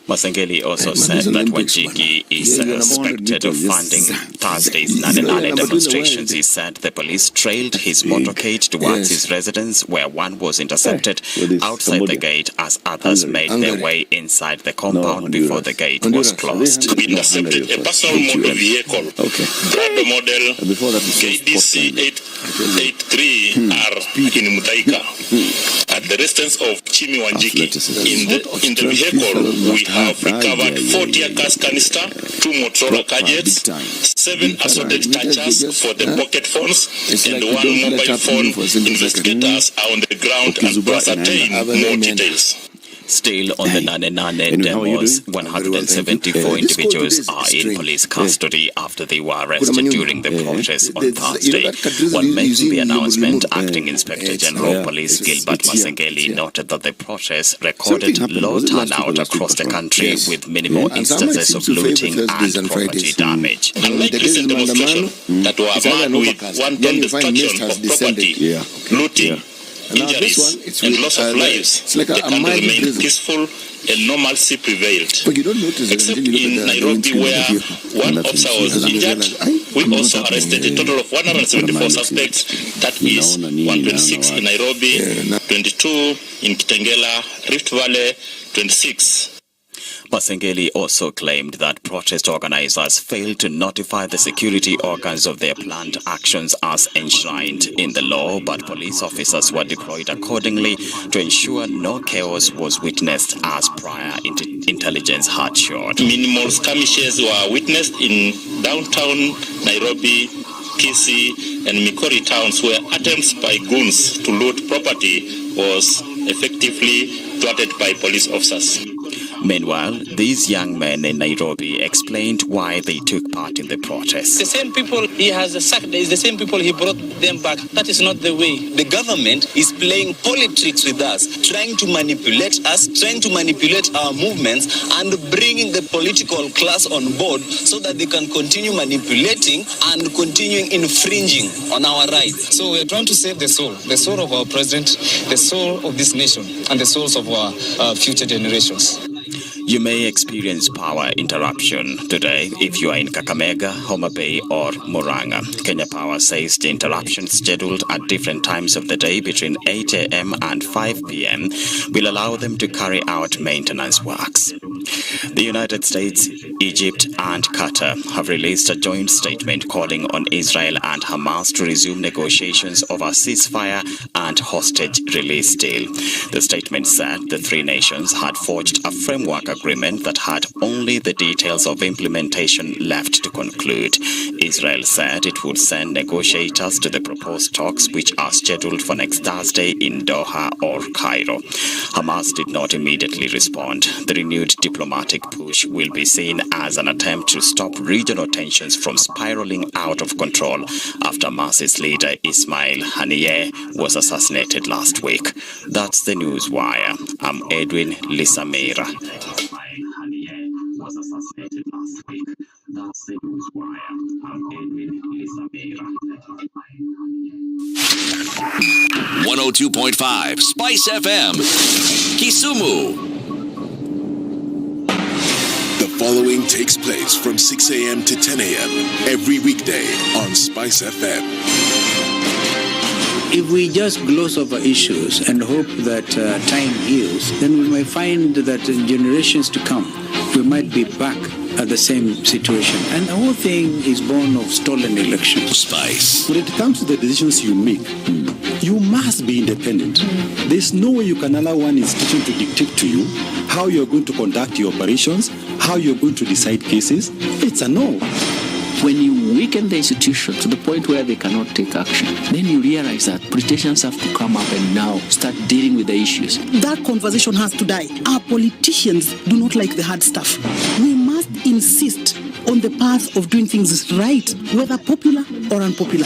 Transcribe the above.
Masengeli also said that Wanjigi is suspected of funding Thursday's Nane demonstrations. He said the police trailed his motorcade towards his residence, where one was intercepted outside the gate as others made their way inside the compound before the gate was closed. We intercepted a personal motor vehicle, Brado model KDC 883R in Mutaika, at the residence of Chimi Wanjigi. In the vehicle, we have recovered 4 tear gas canister, 2 Motorola gadgets, 7 assorted touchers for the pocket phones, and 1 mobile phone. Investigators are on the ground and will ascertain more details. Still on the Nane demos, 174 individuals are in police custody after they were arrested during the protest on Thursday. While making the announcement, Acting Inspector General of Police Gilbert Masengeli noted that the protest recorded low turnout across the country with minimal instances of looting and property damage. Unlike recent demonstrations that were marked with wanton destruction of property, looting, injuries and loss of lives, the country remained peaceful and normalcy prevailed. Except in Nairobi, where one officer was injured, we also arrested a total of 174 suspects. That is 126 in Nairobi, 22 in Kitengela, Rift Valley, 26. Masengeli also claimed that protest organizers failed to notify the security organs of their planned actions as enshrined in the law, but police officers were deployed accordingly to ensure no chaos was witnessed as prior intelligence had showed. Minimal skirmishes were witnessed in downtown Nairobi, Kisii and Migori towns, where attempts by goons to loot property was effectively thwarted by police officers. Meanwhile, these young men in Nairobi explained why they took part in the protest. The same people he has sacked is the same people he brought them back. That is not the way. The government is playing politics with us, trying to manipulate us, trying to manipulate our movements, and bringing the political class on board so that they can continue manipulating and continuing infringing on our rights. So we are trying to save the soul of our president, the soul of this nation, and the souls of our future generations. You may experience power interruption today if you are in Kakamega, Homa Bay or Murang'a. Kenya Power says the interruptions scheduled at different times of the day between 8 a.m. and 5 p.m. will allow them to carry out maintenance works. The United States, Egypt and Qatar have released a joint statement calling on Israel and Hamas to resume negotiations over a ceasefire and hostage release deal. The statement said the three nations had forged a framework agreement that had only the details of implementation left to conclude. Israel said it would send negotiators to the proposed talks, which are scheduled for next Thursday in Doha or Cairo. Hamas did not immediately respond. The renewed diplomatic push will be seen as an attempt to stop regional tensions from spiraling out of control after Hamas's leader Ismail Haniyeh was assassinated last week. That's the News Wire. I'm Edwin Lisamera. 102.5 Spice FM, Kisumu. The following takes place from 6 a.m. to 10 a.m. every weekday on Spice FM. If we just gloss over issues and hope that time heals, then we may find that in generations to come, we might be back at the same situation. And the whole thing is born of stolen elections. Spice. When it comes to the decisions you make, you must be independent. There's no way you can allow one institution to dictate to you how you're going to conduct your operations, how you're going to decide cases. It's a no. When you weaken the institution to the point where they cannot take action, then you realize that politicians have to come up and now start dealing with the issues. That conversation has to die. Our politicians do not like the hard stuff. We must insist on the path of doing things right, whether popular or unpopular.